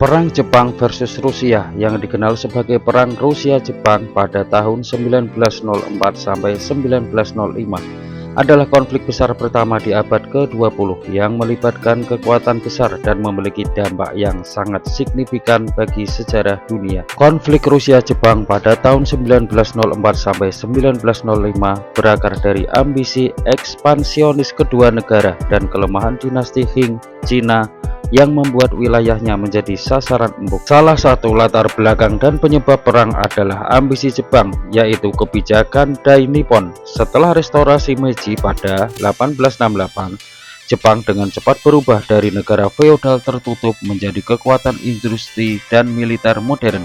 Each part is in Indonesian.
Perang Jepang versus Rusia yang dikenal sebagai Perang Rusia-Jepang pada tahun 1904 sampai 1905 adalah konflik besar pertama di abad ke-20 yang melibatkan kekuatan besar dan memiliki dampak yang sangat signifikan bagi sejarah dunia. Konflik Rusia-Jepang pada tahun 1904 sampai 1905 berakar dari ambisi ekspansionis kedua negara dan kelemahan dinasti Qing Cina yang membuat wilayahnya menjadi sasaran empuk. Salah satu latar belakang dan penyebab perang adalah ambisi Jepang, yaitu kebijakan Dai Nippon. Setelah restorasi Meiji pada 1868, Jepang dengan cepat berubah dari negara feodal tertutup menjadi kekuatan industri dan militer modern.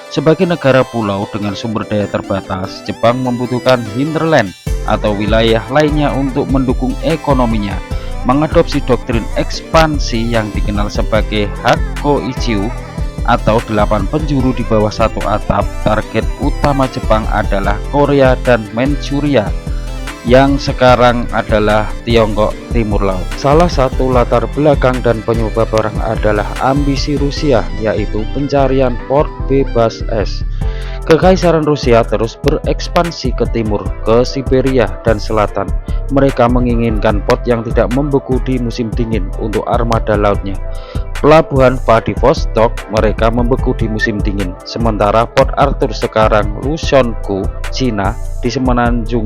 Sebagai negara pulau dengan sumber daya terbatas, Jepang membutuhkan hinterland atau wilayah lainnya untuk mendukung ekonominya. Mengadopsi doktrin ekspansi yang dikenal sebagai Hakko-Ichiu atau 8 penjuru di bawah satu atap. Target utama Jepang adalah Korea dan Manchuria yang sekarang adalah Tiongkok Timur Laut. Salah satu latar belakang dan penyebab perang adalah ambisi Rusia, yaitu pencarian port bebas es. Kekaisaran Rusia terus berekspansi ke timur, ke Siberia dan selatan. Mereka menginginkan port yang tidak membeku di musim dingin untuk armada lautnya. Pelabuhan Vladivostok mereka membeku di musim dingin, sementara Port Arthur sekarang Lusonkou, Cina di semenanjung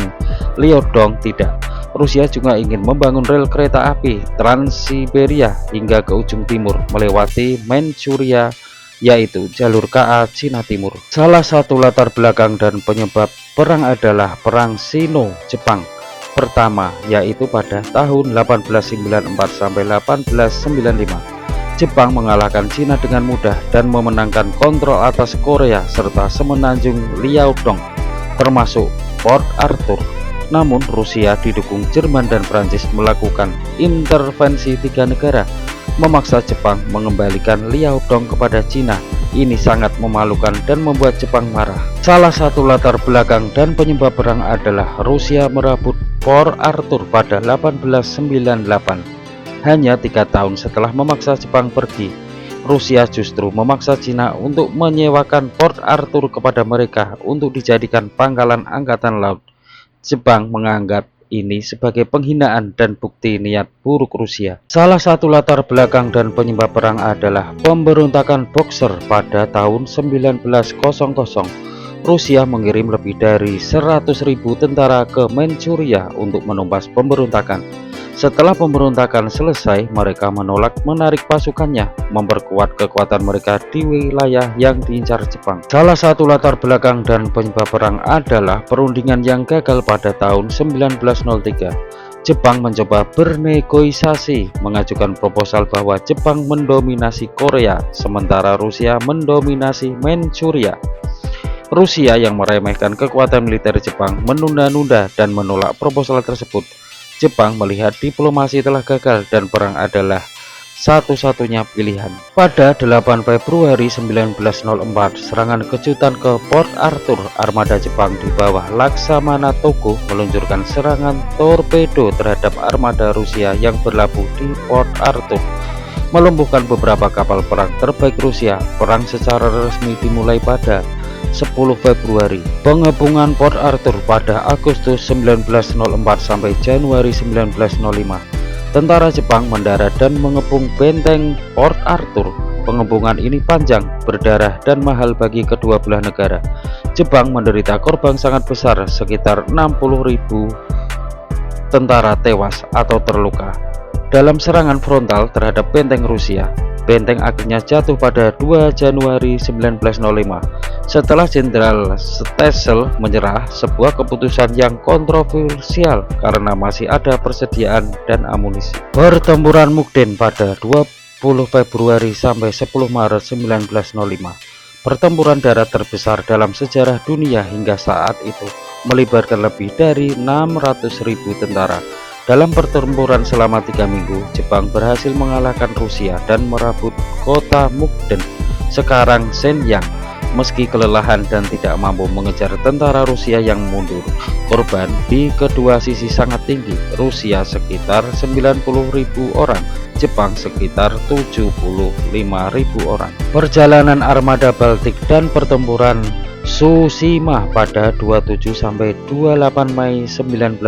Liaodong tidak. Rusia juga ingin membangun rel kereta api Trans-Siberia hingga ke ujung timur melewati Manchuria, yaitu jalur KA Cina Timur. Salah satu latar belakang dan penyebab perang adalah Perang Sino-Jepang pertama, yaitu pada tahun 1894 sampai 1895. Jepang mengalahkan Cina dengan mudah dan memenangkan kontrol atas Korea serta semenanjung Liaodong, termasuk Port Arthur. Namun Rusia didukung Jerman dan Prancis melakukan intervensi tiga negara, memaksa Jepang mengembalikan Liaodong kepada Cina. Ini sangat memalukan dan membuat Jepang marah. Salah satu latar belakang dan penyebab perang adalah Rusia merebut Port Arthur pada 1898. Hanya 3 tahun setelah memaksa Jepang pergi, Rusia justru memaksa Cina untuk menyewakan Port Arthur kepada mereka untuk dijadikan pangkalan angkatan laut. Jepang menganggap ini sebagai penghinaan dan bukti niat buruk Rusia. Salah satu latar belakang dan penyebab perang adalah pemberontakan Boxer pada tahun 1900. Rusia mengirim lebih dari 100.000 tentara ke Manchuria untuk menumpas pemberontakan. Setelah pemberontakan selesai, mereka menolak menarik pasukannya, memperkuat kekuatan mereka di wilayah yang diincar Jepang. Salah satu latar belakang dan penyebab perang adalah perundingan yang gagal pada tahun 1903. Jepang mencoba bernegosiasi, mengajukan proposal bahwa Jepang mendominasi Korea, sementara Rusia mendominasi Manchuria. Rusia yang meremehkan kekuatan militer Jepang menunda-nunda dan menolak proposal tersebut. Jepang melihat diplomasi telah gagal dan perang adalah satu-satunya pilihan. Pada 8 Februari 1904, serangan kejutan ke Port Arthur, armada Jepang di bawah Laksamana Togo meluncurkan serangan torpedo terhadap armada Rusia yang berlabuh di Port Arthur, melumpuhkan beberapa kapal perang terbaik Rusia. Perang secara resmi dimulai pada 10 Februari. Pengepungan Port Arthur pada Agustus 1904 sampai Januari 1905. Tentara Jepang mendarat dan mengepung benteng Port Arthur. Pengepungan ini panjang, berdarah, dan mahal bagi kedua belah negara. Jepang menderita korban sangat besar, sekitar 60.000 tentara tewas atau terluka dalam serangan frontal terhadap benteng Rusia. Benteng akhirnya jatuh pada 2 Januari 1905 setelah Jenderal Stessel menyerah, sebuah keputusan yang kontroversial karena masih ada persediaan dan amunisi. Pertempuran Mukden pada 20 Februari sampai 10 Maret 1905. Pertempuran darat terbesar dalam sejarah dunia hingga saat itu, melibatkan lebih dari 600.000 tentara. Dalam pertempuran selama 3 minggu, Jepang berhasil mengalahkan Rusia dan merebut kota Mukden, sekarang Shenyang. meski kelelahan dan tidak mampu mengejar tentara Rusia yang mundur. Korban di kedua sisi sangat tinggi, Rusia sekitar 90.000 orang, Jepang sekitar 75.000 orang. Perjalanan armada Baltik dan pertempuran Tsushima pada 27–28 Mei 1905.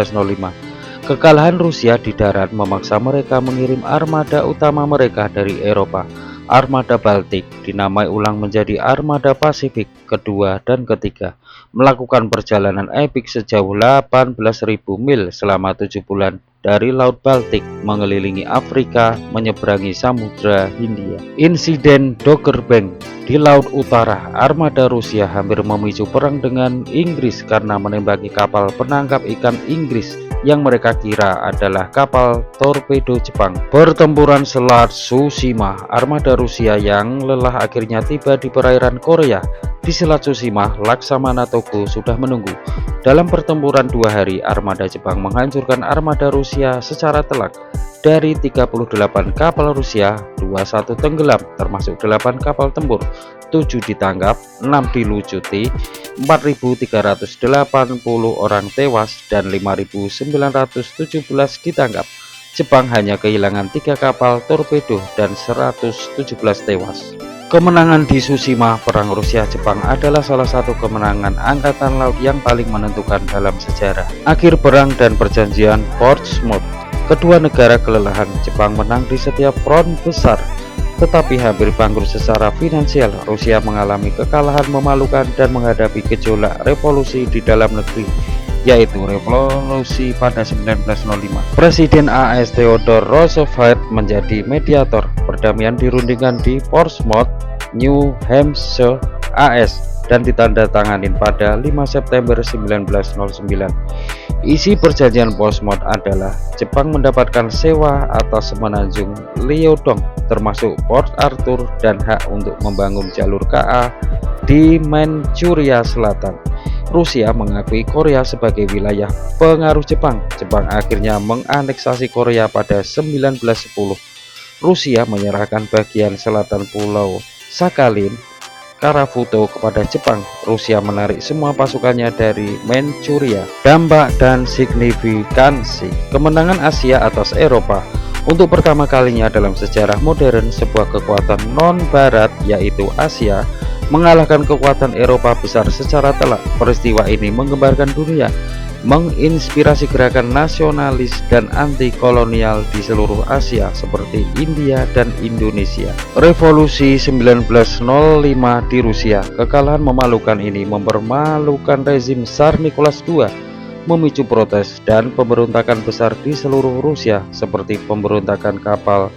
Kekalahan Rusia di darat memaksa mereka mengirim armada utama mereka dari Eropa. Armada Baltik dinamai ulang menjadi Armada Pasifik kedua dan ketiga, melakukan perjalanan epik sejauh 18.000 mil selama 7 bulan dari Laut Baltik mengelilingi Afrika menyeberangi Samudra Hindia. Insiden Dogger Bank di Laut Utara, armada Rusia hampir memicu perang dengan Inggris karena menembaki kapal penangkap ikan Inggris yang mereka kira adalah kapal torpedo Jepang. Pertempuran Selat Tsushima, armada Rusia yang lelah akhirnya tiba di perairan Korea. Di Selat Tsushima, Laksamana Togo sudah menunggu. Dalam pertempuran 2 hari, armada Jepang menghancurkan armada Rusia secara telak. Dari 38 kapal Rusia, 21 tenggelam, termasuk 8 kapal tempur, 7 ditangkap, 6 dilucuti, 4.380 orang tewas, dan 5.917 ditangkap. Jepang hanya kehilangan 3 kapal torpedo dan 117 tewas. Kemenangan di Tsushima, perang Rusia-Jepang adalah salah satu kemenangan angkatan laut yang paling menentukan dalam sejarah. Akhir perang dan perjanjian Portsmouth, kedua negara kelelahan. Jepang menang di setiap front besar, tetapi hampir bangkrut secara finansial. Rusia mengalami kekalahan memalukan dan menghadapi gejolak revolusi di dalam negeri, yaitu revolusi pada 1905. Presiden AS Theodore Roosevelt menjadi mediator. Perdamaian dirundingkan di Portsmouth, New Hampshire, AS, dan ditandatangani pada 5 September 1909. Isi perjanjian Portsmouth adalah Jepang mendapatkan sewa atas semenanjung Liaodong, termasuk Port Arthur, dan hak untuk membangun jalur KA di Manchuria Selatan. Rusia mengakui Korea sebagai wilayah pengaruh Jepang. Jepang akhirnya menganeksasi Korea pada 1910. Rusia menyerahkan bagian selatan Pulau Sakhalin, Karafuto kepada Jepang. Rusia menarik semua pasukannya dari Manchuria. Dampak dan signifikansi kemenangan Asia atas Eropa. Untuk pertama kalinya dalam sejarah modern, sebuah kekuatan non-barat, yaitu Asia, mengalahkan kekuatan Eropa besar secara telak. Peristiwa ini menggembarkan dunia, menginspirasi gerakan nasionalis dan anti-kolonial di seluruh Asia seperti India dan Indonesia. Revolusi 1905 di Rusia, kekalahan memalukan ini mempermalukan rezim Tsar Nicholas II, memicu protes dan pemberontakan besar di seluruh Rusia seperti pemberontakan kapal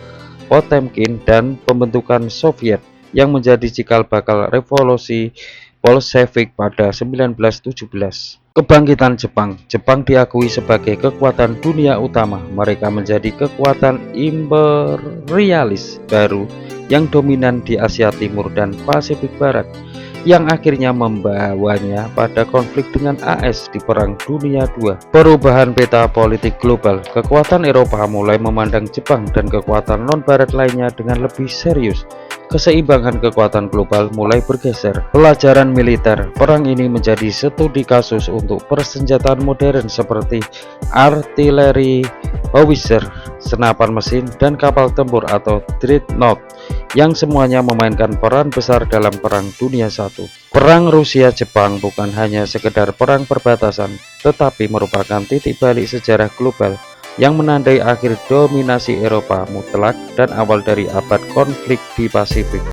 Potemkin dan pembentukan Soviet yang menjadi cikal bakal revolusi Bolshevik pada 1917. Kebangkitan Jepang. Jepang diakui sebagai kekuatan dunia utama. Mereka menjadi kekuatan imperialis baru yang dominan di Asia Timur dan Pasifik Barat, yang akhirnya membawanya pada konflik dengan AS di Perang Dunia II. Perubahan peta politik global. Kekuatan Eropa mulai memandang Jepang dan kekuatan non-barat lainnya dengan lebih serius. Keseimbangan kekuatan global mulai bergeser. Pelajaran militer. Perang ini menjadi studi kasus untuk persenjataan modern seperti artileri, howitzer, senapan mesin, dan kapal tempur atau dreadnought, yang semuanya memainkan peran besar dalam Perang Dunia I. Perang Rusia-Jepang bukan hanya sekedar perang perbatasan, tetapi merupakan titik balik sejarah global yang menandai akhir dominasi Eropa mutlak dan awal dari abad konflik di Pasifik.